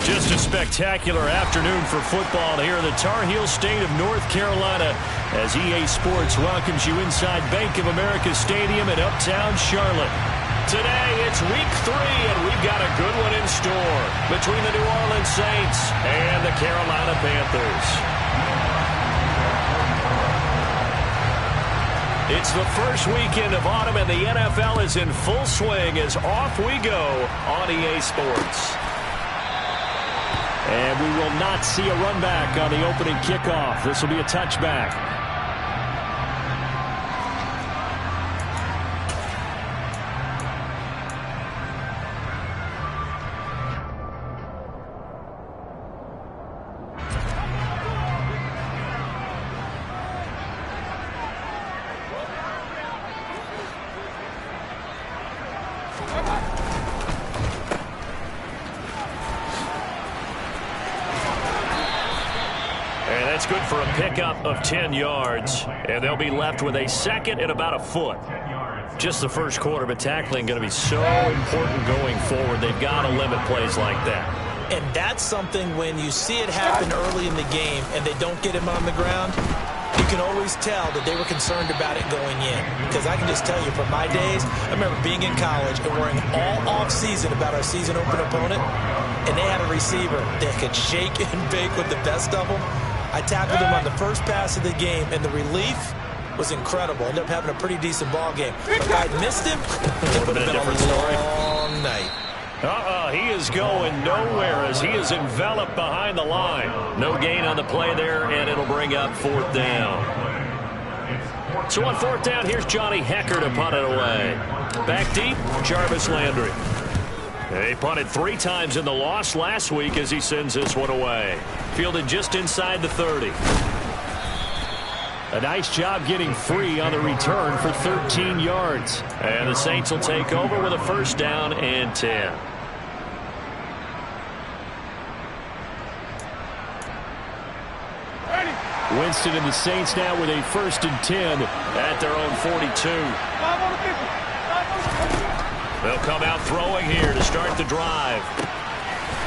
Just a spectacular afternoon for football here in the Tar Heel state of North Carolina as EA Sports welcomes you inside Bank of America Stadium in Uptown Charlotte. Today, it's week 3, and we've got a good one in store between the New Orleans Saints and the Carolina Panthers. It's the first weekend of autumn, and the NFL is in full swing as off we go on EA Sports. And we will not see a run back on the opening kickoff. This will be a touchback. That's good for a pickup of 10 yards, and they'll be left with a second and about a foot. Just the first quarter, but tackling going to be so important going forward. They've got to limit plays like that. And that's something when you see it happen early in the game and they don't get him on the ground, you can always tell that they were concerned about it going in. Because I can just tell you from my days, I remember being in college and worrying all off-season about our season open opponent, and they had a receiver that could shake and bake with the best of them. I tackled him on the first pass of the game, and the relief was incredible. Ended up having a pretty decent ball game. But if I missed him, it would have been a long night. He is going nowhere as he is enveloped behind the line. No gain on the play there, and it'll bring up 4th down. So on 4th down, here's Johnny Hecker to punt it away. Back deep, Jarvis Landry. He punted 3 times in the loss last week as he sends this one away. Fielded just inside the 30. A nice job getting free on the return for 13 yards. And the Saints will take over with a 1st down and 10. Winston and the Saints now with a 1st and 10 at their own 42. They'll come out throwing here to start the drive.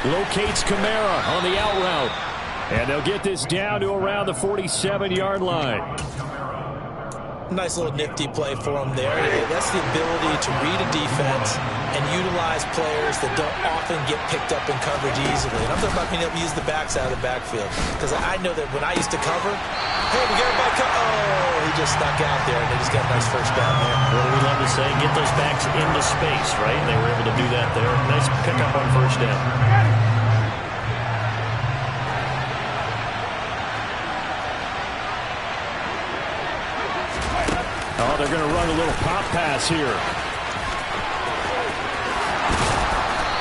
Locates Kamara on the out route. And they'll get this down to around the 47-yard line. Nice little nifty play for him there. That's the ability to read a defense and utilize players that don't often get picked up in coverage easily. And I'm talking about being able to use the backside of the backfield. Because I know that when I used to cover, hey, we got a back. Oh, he just stuck out there, and they just got a nice 1st down there. What do we love to say? Get those backs into space, right? And they were able to do that there. Nice pickup on 1st down. Oh, they're going to run a little pop pass here.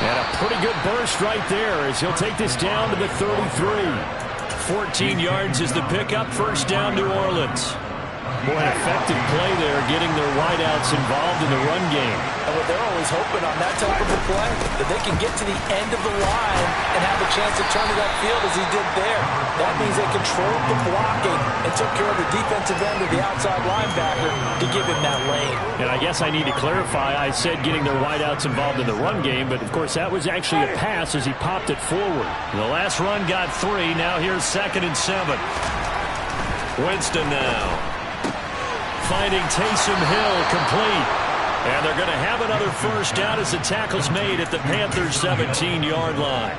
And a pretty good burst right there as he'll take this down to the 33. 14 yards is the pickup. 1st down, New Orleans. Boy, an effective play there, getting their wideouts involved in the run game. And what they're always hoping on that type of a play, that they can get to the end of the line and have a chance to turn it upfield as he did there. That means they controlled the blocking and took care of the defensive end of the outside linebacker to give him that lane. And I guess I need to clarify, I said getting their wideouts involved in the run game, but of course that was actually a pass as he popped it forward. The last run got 3, now here's 2nd and 7. Winston now. Finding Taysom Hill complete. And they're going to have another 1st down as the tackle's made at the Panthers' 17-yard line.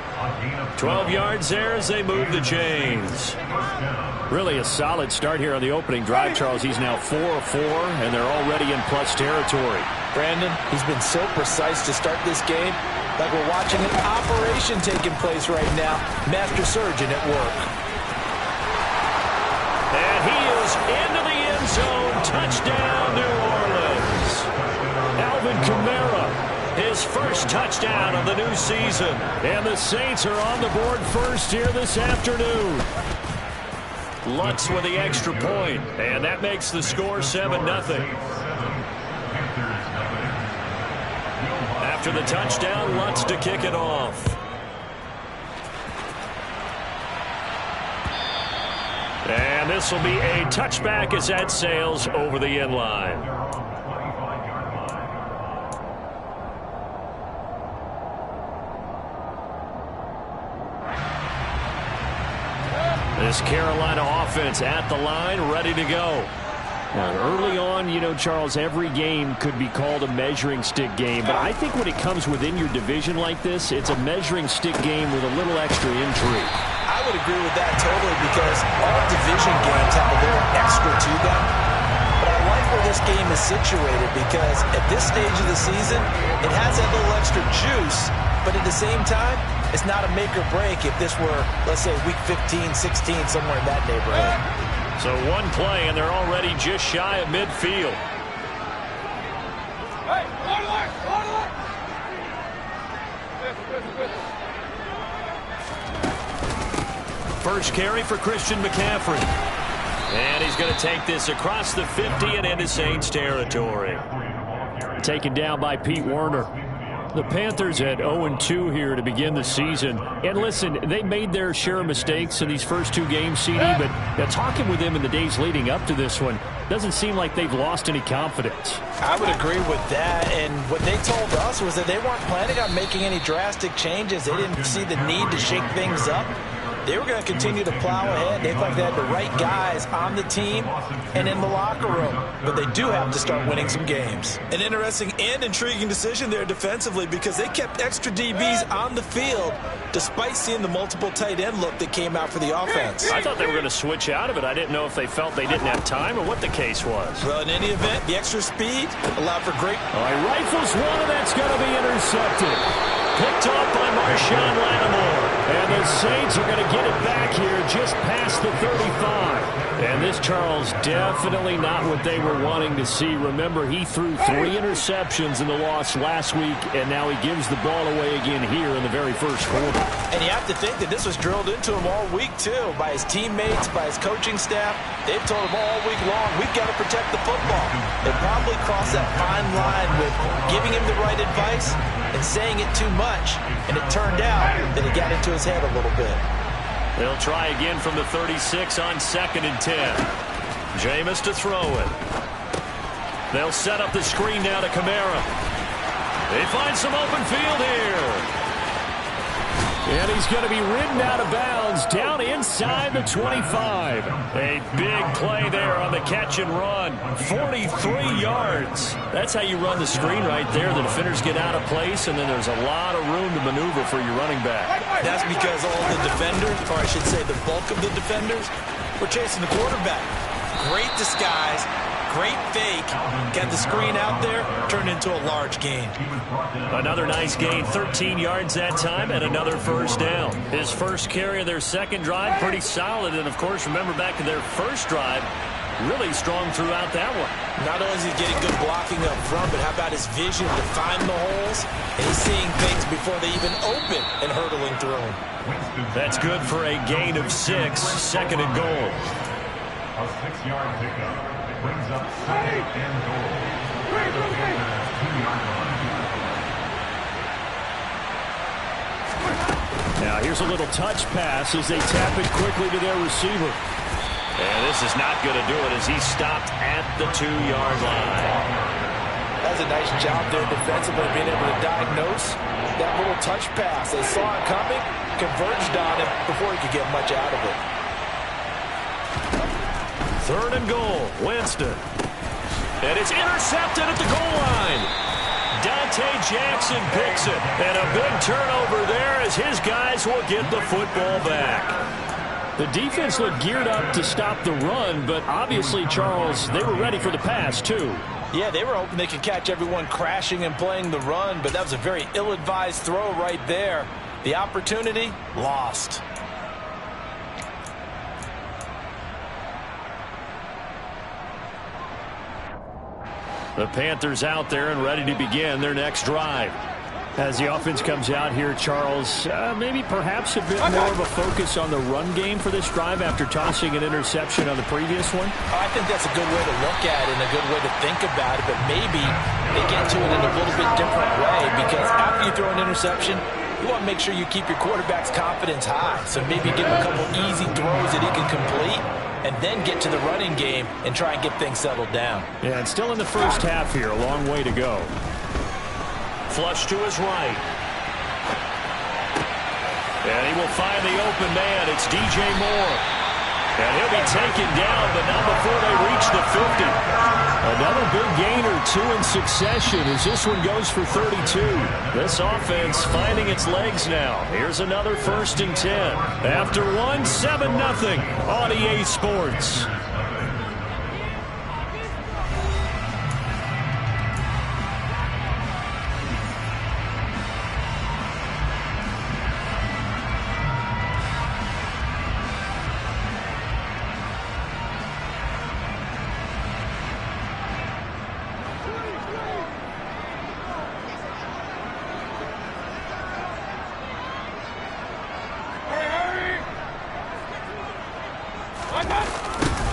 12 yards there as they move the chains. Really a solid start here on the opening drive, Charles. He's now 4 of 4, and they're already in plus territory. Brandon, he's been so precise to start this game. Like we're watching an operation taking place right now. Master surgeon at work. And he is into the end zone. Touchdown, New Orleans. Alvin Kamara, his 1st touchdown of the new season. And the Saints are on the board first here this afternoon. Lutz with the extra point, and that makes the score 7-0. After the touchdown, Lutz to kick it off. And this will be a touchback as that sails over the end line. This Carolina offense at the line, ready to go. Now, early on, you know, Charles, every game could be called a measuring stick game. But I think when it comes within your division like this, it's a measuring stick game with a little extra intrigue. I would agree with that totally because all division games have a little extra to them. But I like where this game is situated because at this stage of the season, it has that little extra juice. But at the same time, it's not a make or break if this were, let's say, week 15, 16, somewhere in that neighborhood. So one play, and they're already just shy of midfield. First carry for Christian McCaffrey. And he's going to take this across the 50 and into Saints territory. Taken down by Pete Werner. The Panthers at 0-2 here to begin the season. And listen, they made their share of mistakes in these first two games, CD, but talking with them in the days leading up to this one, doesn't seem like they've lost any confidence. I would agree with that, and what they told us was that they weren't planning on making any drastic changes. They didn't see the need to shake things up. They were going to continue to plow ahead. They felt like they had the right guys on the team and in the locker room. But they do have to start winning some games. An interesting and intriguing decision there defensively because they kept extra DBs on the field despite seeing the multiple tight end look that came out for the offense. I thought they were going to switch out of it. I didn't know if they felt they didn't have time or what the case was. Well, in any event, the extra speed allowed for great... All right, rifles one, and that's going to be intercepted. Picked off by Marshawn Lattimore. And the Saints are going to get it back here just past the 35. And this, Charles, definitely not what they were wanting to see. Remember, he threw 3 interceptions in the loss last week, and now he gives the ball away again here in the very first quarter. And you have to think that this was drilled into him all week, too, by his teammates, by his coaching staff. They've told him all week long, we've got to protect the football. They probably crossed that fine line with giving him the right advice and saying it too much. And it turned out that it got into his head a little bit. They'll try again from the 36 on 2nd and 10. Jameis to throw it. They'll set up the screen now to Kamara. They find some open field here. And he's going to be ridden out of bounds down inside the 25. A big play there on the catch and run. 43 yards. That's how you run the screen right there. The defenders get out of place, and then there's a lot of room to maneuver for your running back. That's because all the defenders, or I should say the bulk of the defenders, were chasing the quarterback. Great disguise. Great fake. Got the screen out there, turned into a large gain. Another nice gain, 13 yards that time, and another first down. His first carry of their second drive, pretty solid. And, of course, remember back to their first drive, really strong throughout that one. Not only is he getting good blocking up front, but how about his vision to find the holes? And he's seeing things before they even open and hurdling through them. That's good for a gain of 6, 2nd and goal. A 6-yard pickup. Brings up 2nd and goal. Now here's a little touch pass as they tap it quickly to their receiver. And this is not going to do it as he's stopped at the 2-yard line. That's a nice job there defensively, being able to diagnose that little touch pass. They saw it coming, converged on him before he could get much out of it. 3rd and goal, Winston. And it's intercepted at the goal line. Dante Jackson picks it. And a big turnover there as his guys will get the football back. The defense looked geared up to stop the run, but obviously, Charles, they were ready for the pass, too. Yeah, they were hoping they could catch everyone crashing and playing the run, but that was a very ill-advised throw right there. The opportunity, lost. The Panthers out there and ready to begin their next drive. As the offense comes out here, Charles, maybe perhaps a bit more of a focus on the run game for this drive after tossing an interception on the previous one? I think that's a good way to look at it and a good way to think about it, but maybe they get to it in a little bit different way because after you throw an interception, you want to make sure you keep your quarterback's confidence high. So maybe give him a couple easy throws that he can complete and then get to the running game and try and get things settled down. Yeah, it's still in the first half here. A long way to go. Flush to his right. And he will find the open man. It's DJ Moore. And he'll be taken down, but not before they reach the 50. Another big gain or two in succession as this one goes for 32. This offense finding its legs now. Here's another 1st and 10. After one, 7-0 on EA Sports.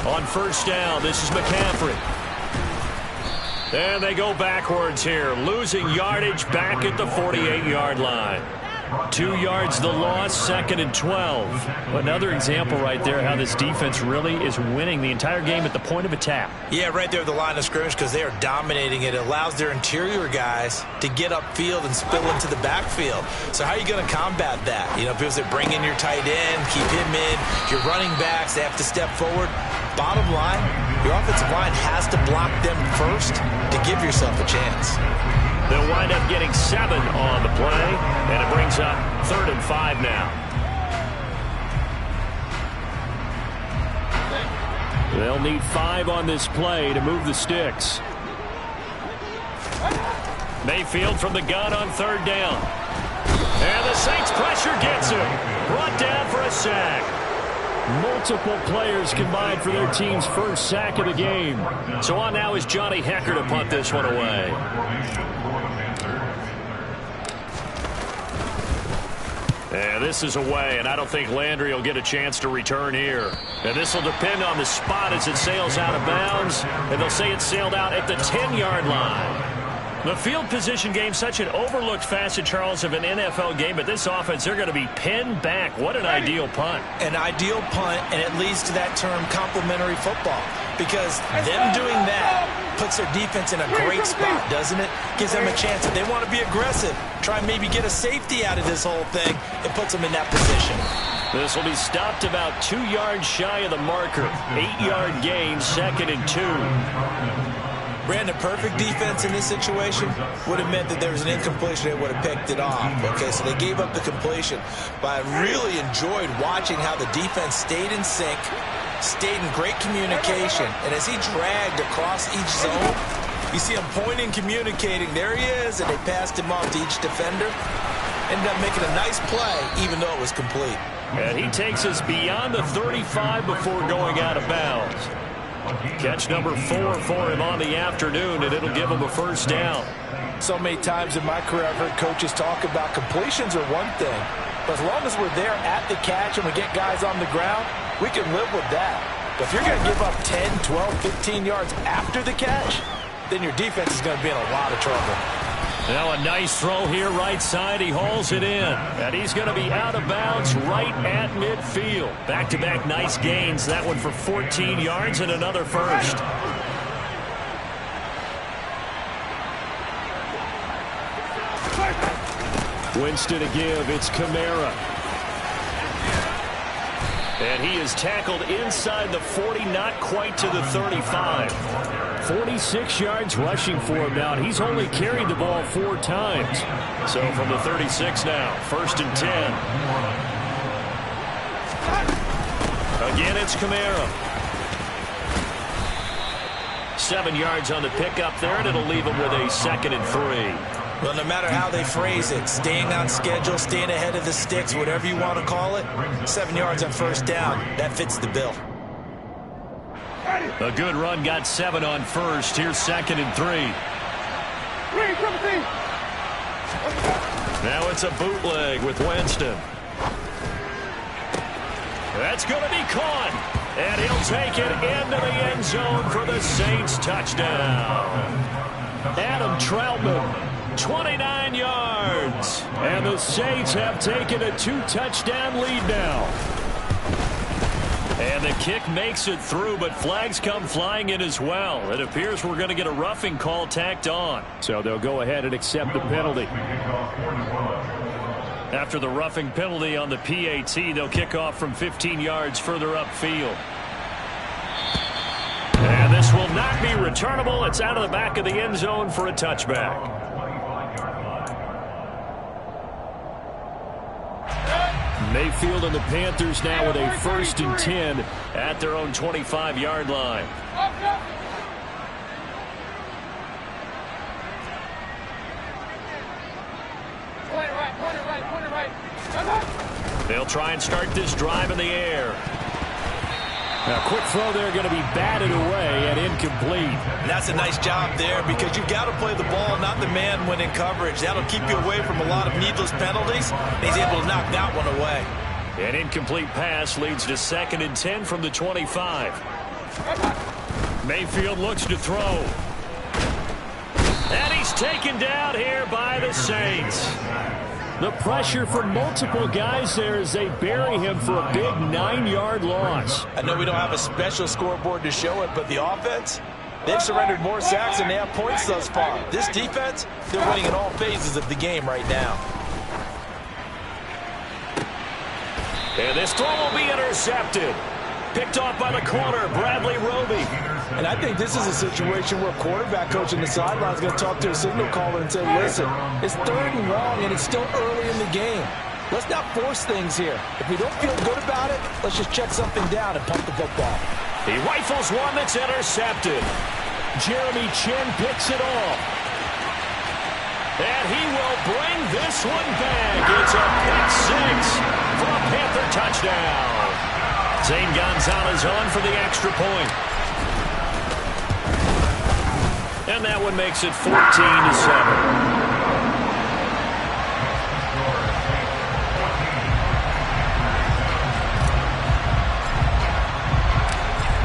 On 1st down, this is McCaffrey. And they go backwards here, losing yardage back at the 48-yard line. 2 yards the loss, 2nd and 12. Another example right there how this defense really is winning the entire game at the point of attack. Yeah, right there at the line of scrimmage because they are dominating it. It allows their interior guys to get upfield and spill into the backfield. So how are you going to combat that? You know, because they bring in your tight end, keep him in. Your running backs, they have to step forward. Bottom line, your offensive line has to block them first to give yourself a chance. They'll wind up getting 7 on the play, and it brings up 3rd and 5 now. They'll need 5 on this play to move the sticks. Mayfield from the gun on 3rd down. And the Saints pressure gets him. Brought down for a sack. Multiple players combined for their team's 1st sack of the game. So on now is Johnny Hecker to punt this one away. And this is away, and I don't think Landry will get a chance to return here. And this will depend on the spot as it sails out of bounds, and they'll say it sailed out at the 10-yard line. The field position game, such an overlooked facet, Charles, of an NFL game, but this offense, they're going to be pinned back. What an ideal punt. An ideal punt, and it leads to that term complementary football, because them doing that puts their defense in a great spot, doesn't it? Gives them a chance. If they want to be aggressive, try and maybe get a safety out of this whole thing, it puts them in that position. This will be stopped about 2 yards shy of the marker. 8-yard gain, 2nd and 2. Brandon, perfect defense in this situation would have meant that there was an incompletion. They would have picked it off. Okay, so they gave up the completion. But I really enjoyed watching how the defense stayed in sync, stayed in great communication. And as he dragged across each zone, you see him pointing, communicating. There he is, and they passed him off to each defender. Ended up making a nice play, even though it was complete. And he takes us beyond the 35 before going out of bounds. Catch number 4 for him on the afternoon, and it'll give him a 1st down. So many times in my career, I've heard coaches talk about completions are one thing, but as long as we're there at the catch and we get guys on the ground, we can live with that. But if you're going to give up 10, 12, 15 yards after the catch, then your defense is going to be in a lot of trouble. Now a nice throw here right side. He hauls it in. And he's going to be out of bounds right at midfield. Back-to-back nice gains. That one for 14 yards and another 1st. Winston to give. It's Kamara. And he is tackled inside the 40, not quite to the 35. 46 yards rushing for him now, and he's only carried the ball 4 times. So from the 36 now, 1st and 10. Again, it's Kamara. 7 yards on the pickup there, and it'll leave him with a 2nd and 3. Well, no matter how they phrase it, staying on schedule, staying ahead of the sticks, whatever you want to call it, 7 yards on 1st down, that fits the bill. A good run, got 7 on 1st. Here's 2nd and 3. Now it's a bootleg with Winston. That's going to be caught. And he'll take it into the end zone for the Saints touchdown. Adam Troutman, 29 yards. And the Saints have taken a 2-touchdown lead now. And the kick makes it through, but flags come flying in as well. It appears we're going to get a roughing call tacked on. So they'll go ahead and accept the penalty. After the roughing penalty on the PAT, they'll kick off from 15 yards further upfield. And this will not be returnable. It's out of the back of the end zone for a touchback. Mayfield and the Panthers now with a 1st and 10 at their own 25-yard line. They'll try and start this drive in the air. Now, quick throw there going to be batted away and incomplete. And that's a nice job there because you've got to play the ball, not the man when in coverage. That'll keep you away from a lot of needless penalties. And he's able to knock that one away. An incomplete pass leads to 2nd and 10 from the 25. Mayfield looks to throw. And he's taken down here by the Saints. The pressure from multiple guys there as they bury him for a big 9-yard loss. I know we don't have a special scoreboard to show it, but the offense, they've surrendered more sacks than they have points thus far. This defense, they're winning in all phases of the game right now. And this throw will be intercepted. Picked off by the corner, Bradley Roby. And I think this is a situation where a quarterback coach on the sideline is going to talk to a signal caller and say, listen, it's 3rd and long and it's still early in the game. Let's not force things here. If we don't feel good about it, let's just check something down and pump the football. He rifles one that's intercepted. Jeremy Chin picks it off. And he will bring this one back. It's a pick 6 for a Panther touchdown. Zane Gonzalez on for the extra point. And that one makes it 14-7.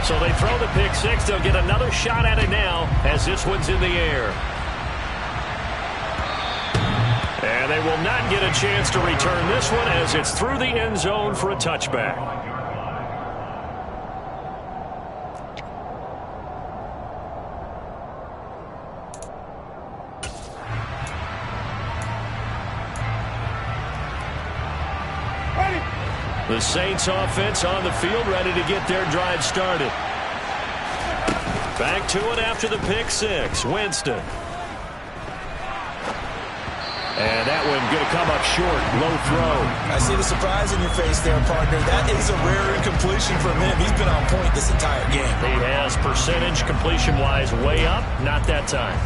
So they throw the pick 6. They'll get another shot at it now as this one's in the air. And they will not get a chance to return this one as it's through the end zone for a touchback. The Saints offense on the field ready to get their drive started. Back to it after the pick 6. Winston. And that one going to come up short. Low throw. I see the surprise in your face there, partner. That is a rare incompletion from him. He's been on point this entire game. He has percentage completion-wise way up. Not that time.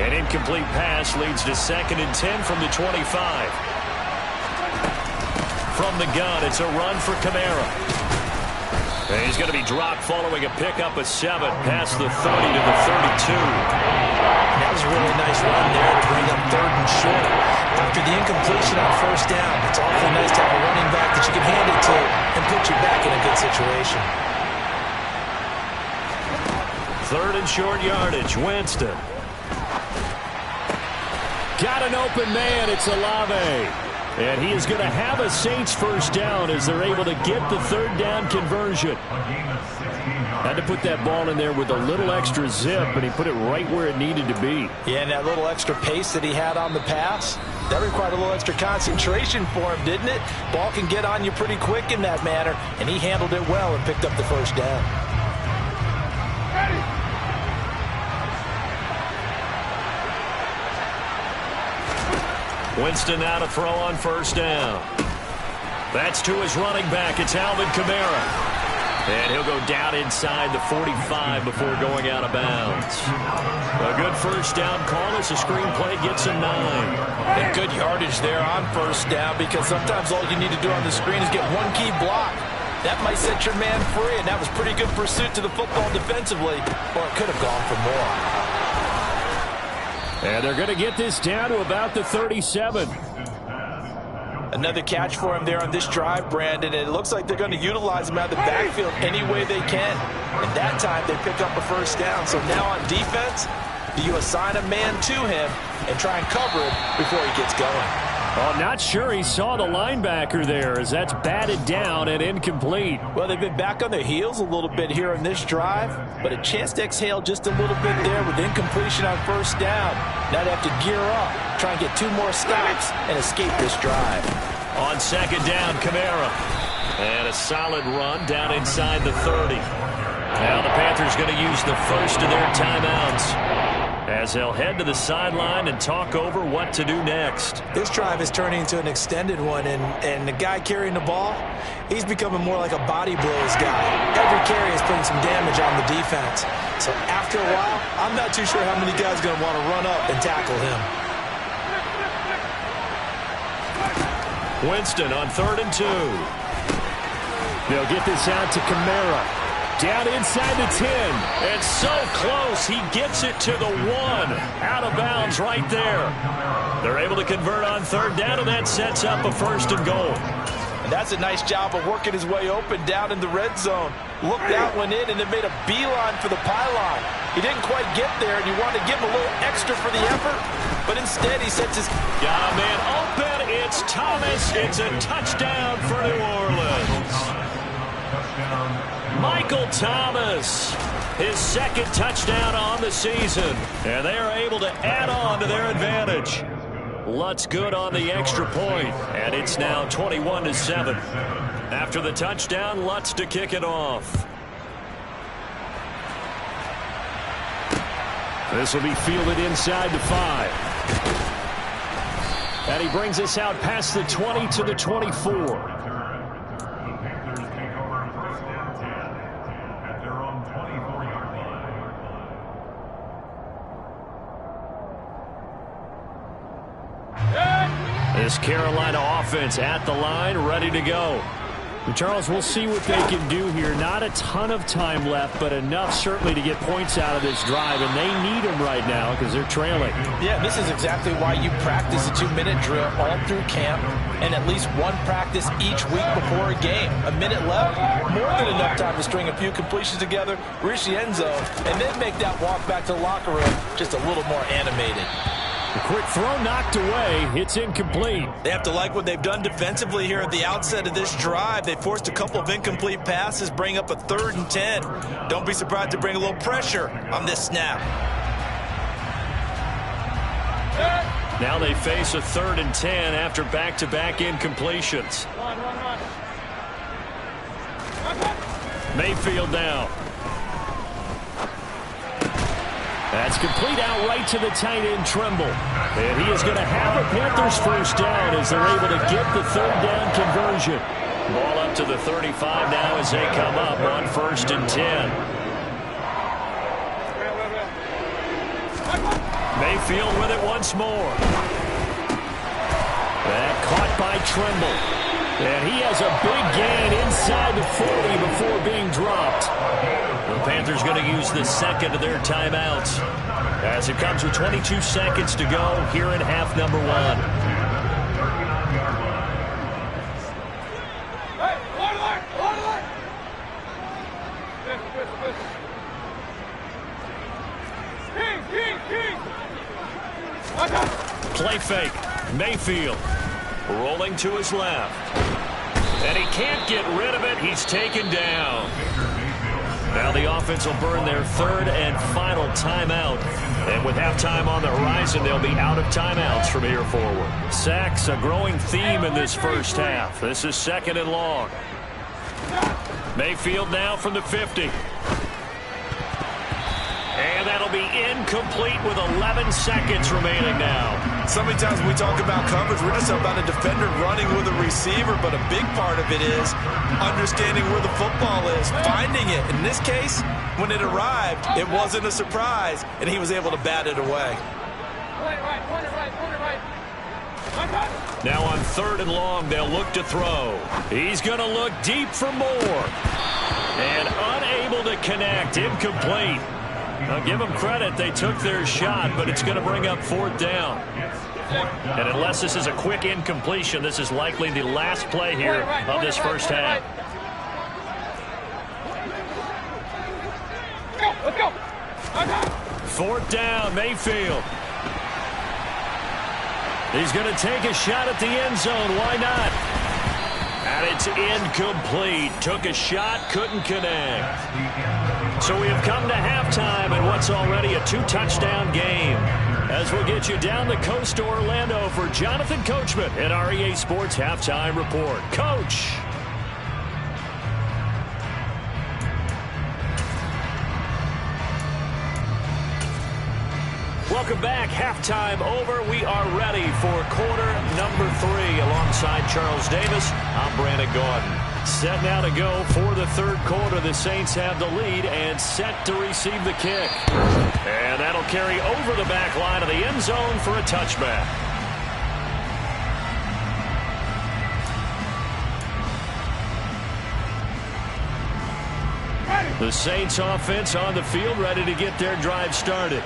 An incomplete pass leads to 2nd and 10 from the 25. From the gun, it's a run for Kamara. And he's going to be dropped following a pickup of 7 past the 30 to the 32. That was a really nice run there to bring up 3rd and short. After the incompletion on 1st down, it's awfully nice to have a running back that you can hand it to and put you back in a good situation. 3rd and short yardage, Winston. Got an open man, it's Olave. And he is going to have a Saints 1st down as they're able to get the 3rd down conversion. Had to put that ball in there with a little extra zip, and he put it right where it needed to be. Yeah, and that little extra pace that he had on the pass, that required a little extra concentration for him, didn't it? Ball can get on you pretty quick in that manner, and he handled it well and picked up the 1st down. Winston now to throw on 1st down. That's to his running back. It's Alvin Kamara. And he'll go down inside the 45 before going out of bounds. A good 1st down call as the screenplay gets a 9. And good yardage there on 1st down because sometimes all you need to do on the screen is get one key block. That might set your man free, and that was pretty good pursuit to the football defensively, or it could have gone for more. And they're going to get this down to about the 37. Another catch for him there on this drive, Brandon, and it looks like they're going to utilize him out of the backfield any way they can. And that time they pick up a 1st down. So now on defense, do you assign a man to him and try and cover him before he gets going? Oh, not sure he saw the linebacker there as that's batted down and incomplete. Well, they've been back on their heels a little bit here in this drive, but a chance to exhale just a little bit there with incompletion on 1st down. Now they have to gear up, try and get 2 more stops and escape this drive. On 2nd down, Kamara. And a solid run down inside the 30. Now the Panthers going to use the first of their timeouts as they'll head to the sideline and talk over what to do next. This drive is turning into an extended one, and the guy carrying the ball, he's becoming more like a body blows guy. Every carry is putting some damage on the defense. So after a while, I'm not too sure how many guys are going to want to run up and tackle him. Winston on 3rd and 2. They'll get this out to Kamara. Down inside the 10. It's so close. He gets it to the 1. Out of bounds right there. They're able to convert on 3rd down, and that sets up a 1st and goal. And that's a nice job of working his way open down in the red zone. Looked out, went in, and then made a beeline for the pylon. He didn't quite get there, and you wanted to give him a little extra for the effort. But instead, he sets his... Got a man open. It's Thomas. It's a touchdown for New Orleans. Michael Thomas, his 2nd touchdown on the season. And they are able to add on to their advantage. Lutz good on the extra point, and it's now 21-7. After the touchdown, Lutz to kick it off. This will be fielded inside the 5. And he brings us out past the 20 to the 24. This Carolina offense at the line, ready to go. And Charles, we'll see what they can do here. Not a ton of time left, but enough certainly to get points out of this drive, and they need them right now because they're trailing. Yeah, this is exactly why you practice a 2-minute drill all through camp and at least one practice each week before a game. A minute left, more than enough time to string a few completions together, reach the end zone, and then make that walk back to the locker room just a little more animated. A quick throw knocked away. It's incomplete. They have to like what they've done defensively here at the outset of this drive. They forced a couple of incomplete passes, bring up a 3rd and 10. Don't be surprised to bring a little pressure on this snap. Now they face a 3rd and 10 after back-to-back incompletions. Mayfield now. That's complete out right to the tight end, Trimble. And he is going to have a Panthers 1st down as they're able to get the 3rd down conversion. Ball up to the 35 now as they come up on 1st and 10. Mayfield with it once more. That caught by Trimble. And he has a big gain inside the 40 before being dropped. The Panthers going to use the 2nd of their timeouts as it comes with 22 seconds to go here in half number 1. Play fake. Mayfield rolling to his left. And he can't get rid of it. He's taken down. Now the offense will burn their 3rd and final timeout. And with halftime on the horizon, they'll be out of timeouts from here forward. Sacks, a growing theme in this first half. This is 2nd and long. Mayfield now from the 50. And that'll be incomplete with 11 seconds remaining now. So many times when we talk about coverage, we're just about a defender running with a receiver, but a big part of it is understanding where the football is, finding it. In this case, when it arrived, it wasn't a surprise, and he was able to bat it away. Now on 3rd and long, they'll look to throw. He's going to look deep for more. And unable to connect, incomplete. I'll give them credit. They took their shot, but it's going to bring up 4th down. And unless this is a quick incompletion, this is likely the last play here of this first half. Let's go. 4th down, Mayfield. He's going to take a shot at the end zone. Why not? And it's incomplete. Took a shot, couldn't connect. So we have come to halftime in what's already a 2-touchdown game. As we'll get you down the coast to Orlando for Jonathan Coachman at our EA Sports Halftime Report. Coach. Welcome back. Halftime over. We are ready for quarter number 3. Alongside Charles Davis, I'm Brandon Gaudin. Set now to go for the third quarter. The Saints have the lead and set to receive the kick. And that'll carry over the back line of the end zone for a touchback. The Saints offense on the field, ready to get their drive started.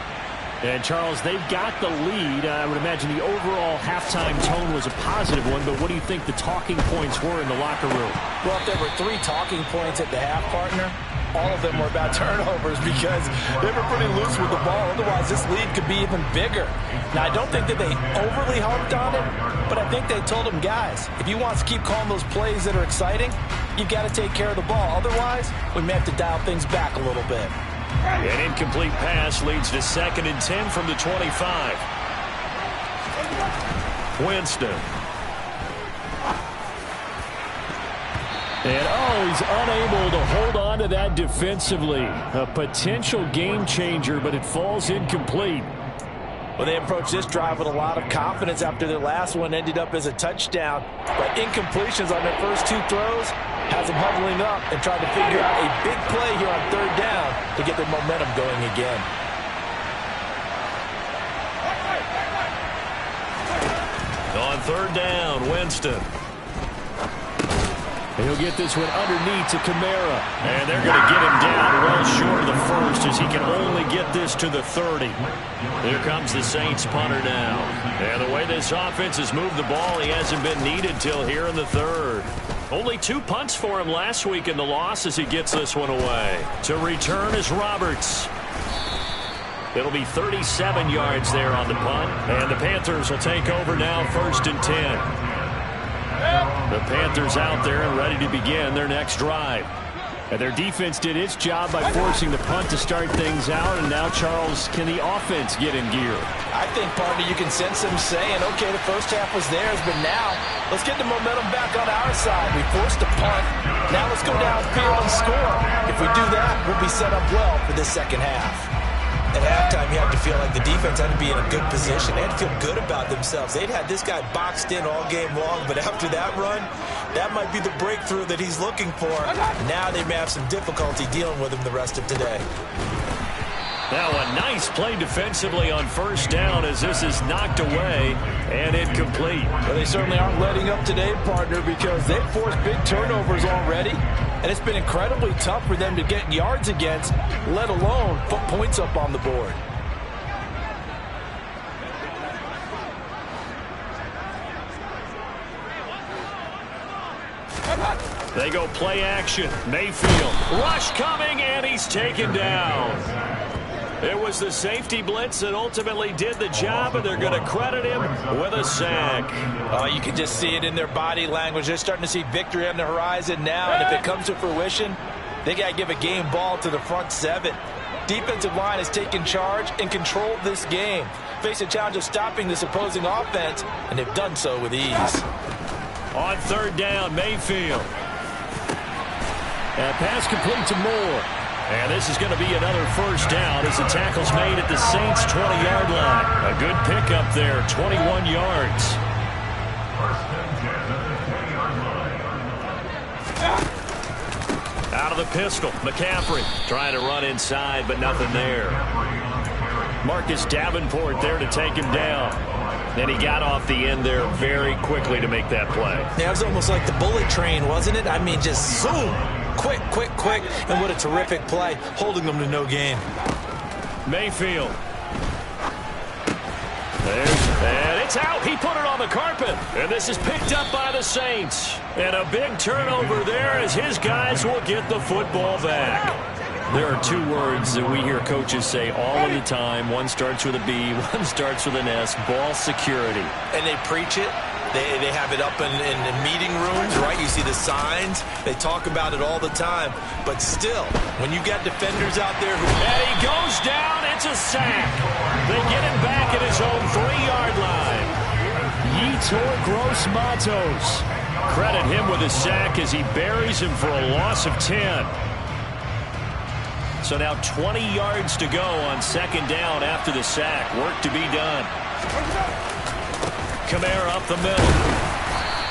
And, Charles, they've got the lead. I would imagine the overall halftime tone was a positive one, but what do you think the talking points were in the locker room? Well, if there were 3 talking points at the half, partner, all of them were about turnovers because they were pretty loose with the ball. Otherwise, this lead could be even bigger. Now, I don't think that they overly harped on it, but I think they told them, guys, if you want to keep calling those plays that are exciting, you've got to take care of the ball. Otherwise, we may have to dial things back a little bit. An incomplete pass leads to 2nd and 10 from the 25. Winston. And, he's unable to hold on to that defensively. A potential game changer, but it falls incomplete. Well, they approached this drive with a lot of confidence after their last one ended up as a touchdown. But incompletions on their first 2 throws has them huddling up and trying to figure out a big play here on 3rd down to get their momentum going again. On 3rd down, Winston. He'll get this one underneath to Kamara. And they're going to get him down well short of the first as he can only get this to the 30. Here comes the Saints punter now. And the way this offense has moved the ball, he hasn't been needed till here in the 3rd. Only 2 punts for him last week in the loss as he gets this one away. To return is Roberts. It'll be 37 yards there on the punt. And the Panthers will take over now, 1st and 10. The Panthers out there and ready to begin their next drive. And their defense did its job by forcing the punt to start things out. And now, Charles, can the offense get in gear? I think, partner, you can sense them saying, okay, the first half was theirs, but now let's get the momentum back on our side. We forced a punt. Now let's go downfield and score. If we do that, we'll be set up well for the second half. At halftime, you have to feel like the defense had to be in a good position. They had to feel good about themselves. They'd had this guy boxed in all game long, but after that run, that might be the breakthrough that he's looking for. Now they may have some difficulty dealing with him the rest of today. Now a nice play defensively on 1st down as this is knocked away and incomplete. Well, they certainly aren't letting up today, partner, because they've forced big turnovers already. And it's been incredibly tough for them to get yards against, let alone put points up on the board. They go play action. Mayfield. Rush coming, and he's taken down. It was the safety blitz that ultimately did the job, and they're going to credit him with a sack. Oh, you can just see it in their body language. They're starting to see victory on the horizon now, and if it comes to fruition, they got to give a game ball to the front 7. Defensive line has taken charge and controlled this game. Face a challenge of stopping this opposing offense, and they've done so with ease. On 3rd down, Mayfield. And pass complete to Moore. And this is going to be another 1st down as the tackle's made at the Saints' 20-yard line. A good pickup there, 21 yards. 1st and 10 at the 20-yard line. Out of the pistol, McCaffrey trying to run inside, but nothing there. Marcus Davenport there to take him down. Then he got off the end there very quickly to make that play. Yeah, it was almost like the bullet train, wasn't it? I mean, just zoom. Quick, quick, quick. And what a terrific play, holding them to no gain. Mayfield. And it's out. He put it on the carpet. And this is picked up by the Saints. And a big turnover there as his guys will get the football back. There are 2 words that we hear coaches say all of the time. One starts with a B, one starts with an S, ball security. And they preach it. They have it up in meeting rooms, right? You see the signs. They talk about it all the time. But still, when you got defenders out there who... And he goes down. It's a sack. They get him back at his own 3-yard line. Yetur Gross-Matos. Credit him with a sack as he buries him for a loss of 10. So now 20 yards to go on second down after the sack. Work to be done. Kamara up the middle.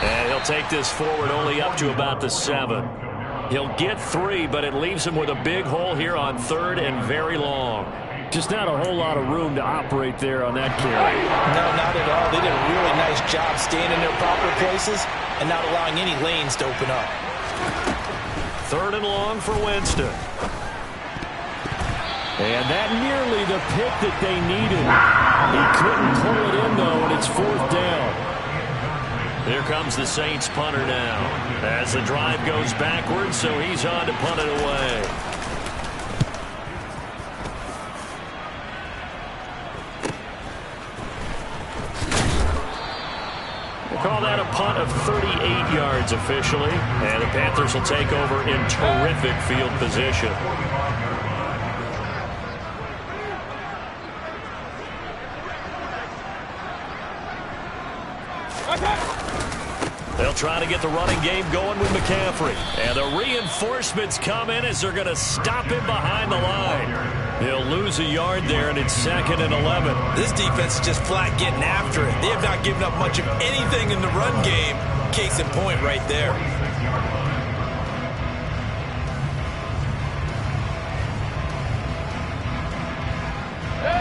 And he'll take this forward only up to about the 7. He'll get 3, but it leaves him with a big hole here on 3rd and very long. Just not a whole lot of room to operate there on that carry. No, not at all. They did a really nice job staying in their proper places and not allowing any lanes to open up. 3rd and long for Winston. And that nearly the pick that they needed. He couldn't pull it in, though, and it's 4th down. Here comes the Saints punter now as the drive goes backwards, so he's on to punt it away. We'll call that a punt of 38 yards officially, and the Panthers will take over in terrific field position. They'll try to get the running game going with McCaffrey. And the reinforcements come in as they're going to stop him behind the line. He'll lose a yard there, and it's 2nd and 11. This defense is just flat getting after it. They have not given up much of anything in the run game. Case in point right there.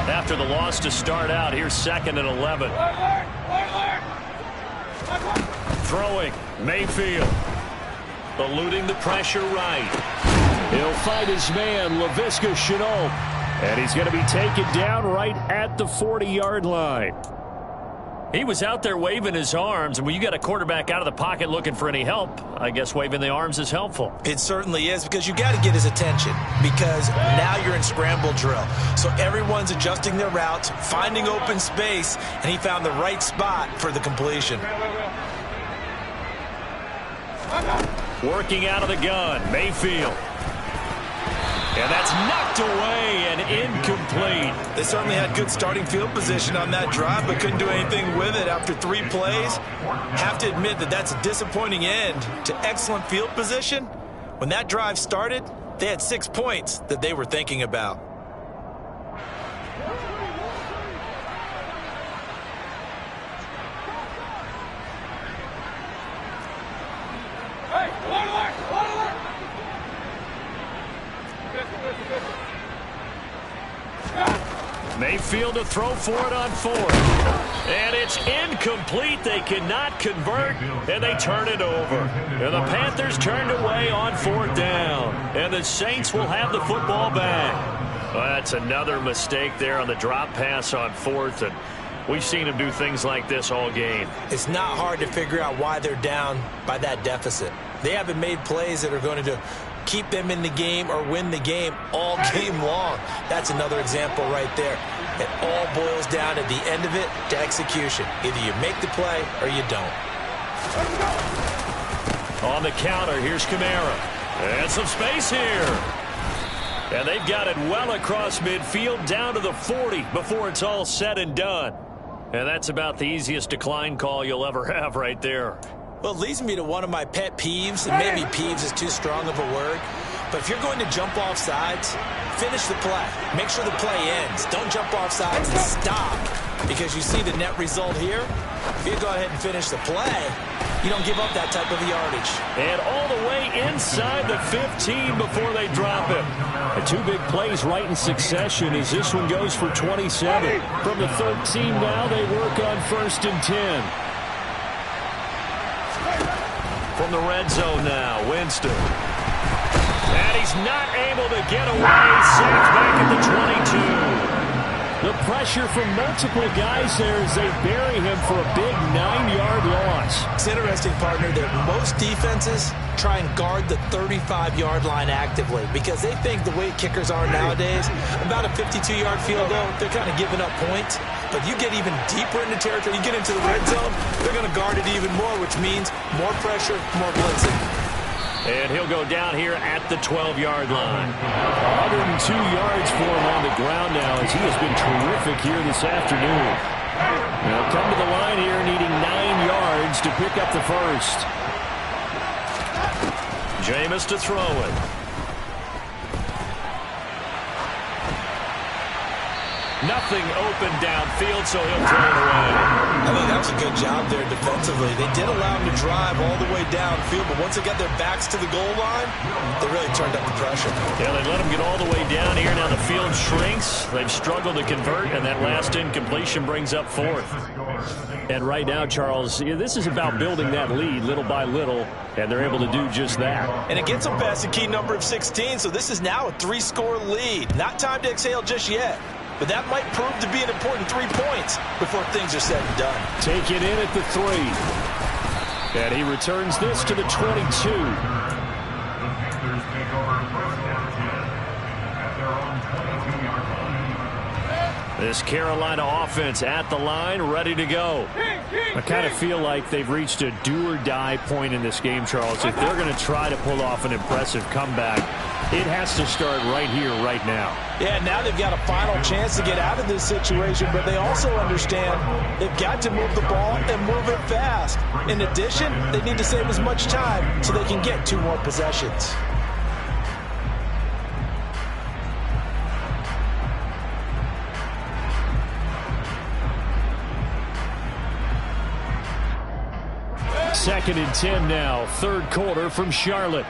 After the loss to start out, here's 2nd and 11. Throwing, Mayfield. Eluding the pressure right. He'll find his man, Laviska Shenault. And he's going to be taken down right at the 40-yard line. He was out there waving his arms, and when you got a quarterback out of the pocket looking for any help, I guess waving the arms is helpful. It certainly is, because you got to get his attention, because now you're in scramble drill. So everyone's adjusting their routes, finding open space, and he found the right spot for the completion. Working out of the gun, Mayfield. And that's knocked away and incomplete. They certainly had good starting field position on that drive, but couldn't do anything with it after 3 plays. Have to admit that that's a disappointing end to excellent field position. When that drive started, they had 6 points that they were thinking about. Mayfield to throw for it on 4th. And it's incomplete. They cannot convert, and they turn it over. And the Panthers turned away on 4th down. And the Saints will have the football back. Well, that's another mistake there on the drop pass on 4th. And we've seen him do things like this all game. It's not hard to figure out why they're down by that deficit. They haven't made plays that are going to keep them in the game or win the game all game long. That's another example right there. It all boils down at the end of it to execution. Either you make the play or you don't. On the counter, here's Kamara. And some space here. And they've got it well across midfield down to the 40 before it's all said and done. And that's about the easiest decline call you'll ever have right there. Well, it leads me to one of my pet peeves, and maybe peeves is too strong of a word, but if you're going to jump off sides, finish the play. Make sure the play ends. Don't jump off sides and stop, because you see the net result here. If you go ahead and finish the play, you don't give up that type of yardage. And all the way inside the 15 before they drop him. And 2 big plays right in succession as this one goes for 27. From the 13 now, they work on 1st and 10. From the red zone now, Winston. And he's not able to get away. Sacked back at the 22. The pressure from multiple guys there as they bury him for a big 9-yard loss. It's interesting, partner, that most defenses try and guard the 35-yard line actively because they think the way kickers are nowadays, about a 52-yard field goal, they're kind of giving up points. But you get even deeper into territory, you get into the red zone, they're going to guard it even more, which means more pressure, more blitzing. And he'll go down here at the 12-yard line. 102 yards for him on the ground now as he has been terrific here this afternoon. Now come to the line here needing 9 yards to pick up the first. Jameis to throw it. Nothing open downfield, so he'll throw it away. I think that's a good job there defensively. They did allow him to drive all the way downfield, but once they got their backs to the goal line, they really turned up the pressure. Yeah, they let him get all the way down here. Now the field shrinks. They've struggled to convert, and that last incompletion brings up fourth. And right now, Charles, this is about building that lead little by little, and they're able to do just that. And it gets them past the key number of 16, so this is now a 3-score lead. Not time to exhale just yet. But that might prove to be an important 3 points before things are said and done. Take it in at the 3. And he returns this to the 22. This Carolina offense at the line, ready to go. I kind of feel like they've reached a do-or-die point in this game, Charles. If they're going to try to pull off an impressive comeback, it has to start right here, right now. Yeah, now they've got a final chance to get out of this situation, but they also understand they've got to move the ball and move it fast. In addition, they need to save as much time so they can get 2 more possessions. Second and 10 now, third quarter from Charlotte.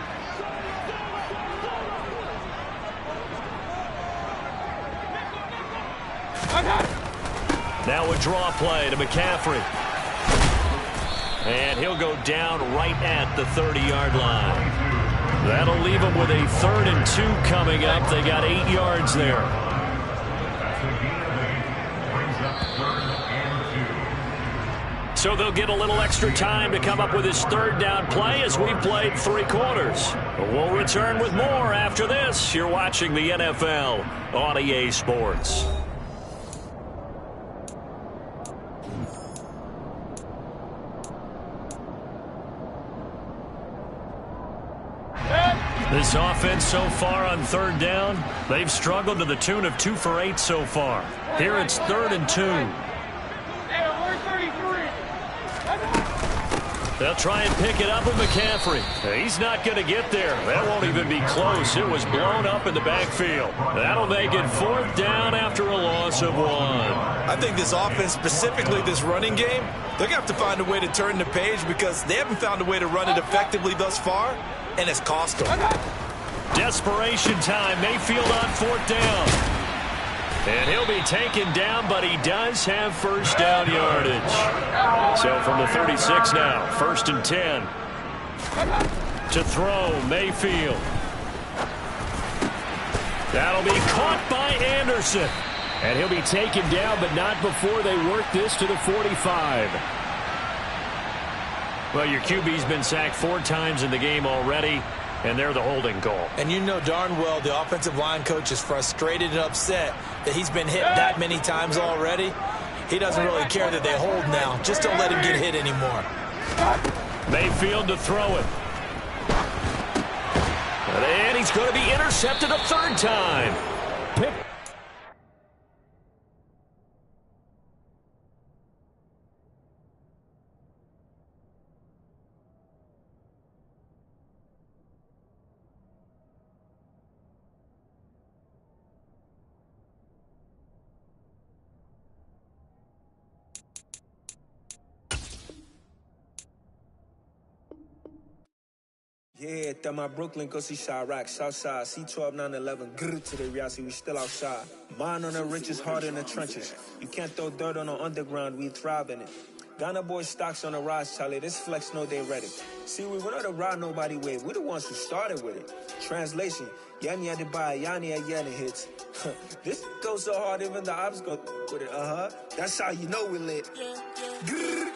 Now a draw play to McCaffrey. And he'll go down right at the 30-yard line. That'll leave him with a 3rd and 2 coming up. They got 8 yards there. So they'll get a little extra time to come up with his 3rd down play as we've played 3 quarters. We'll return with more after this. You're watching the NFL on EA Sports. This offense so far on 3rd down, they've struggled to the tune of 2 for 8 so far. Here it's 3rd and 2. They'll try and pick it up with McCaffrey. He's not going to get there. That won't even be close. It was blown up in the backfield. That'll make it 4th down after a loss of 1. I think this offense, specifically this running game, they're going to have to find a way to turn the page because they haven't found a way to run it effectively thus far, and it's cost them. Desperation time. Mayfield on 4th down. And he'll be taken down, but he does have 1st down yardage. So from the 36 now, 1st and 10. To throw, Mayfield. That'll be caught by Anderson. And he'll be taken down, but not before they work this to the 45. Well, your QB's been sacked 4 times in the game already, and they're the holding call. And you know darn well the offensive line coach is frustrated and upset that he's been hit that many times already. He doesn't really care that they hold now. Just don't let him get hit anymore. Mayfield to throw it. And he's going to be intercepted a 3rd time. Pick. Yeah, that my Brooklyn, go see Chirac, Southside, C12, 911, grrr to the reality, we still outside. Mine on the riches, hard in the trenches. You can't throw dirt on the underground, we thrive in it. Ghana boys stocks on the rise, Charlie, this flex know they ready. See, we were not to ride nobody with, we're the ones who started with it. Translation, Yanni had to buy, Yanni had Yanni hits. This goes so hard, even the ops go with it, That's how you know we lit. Grrr,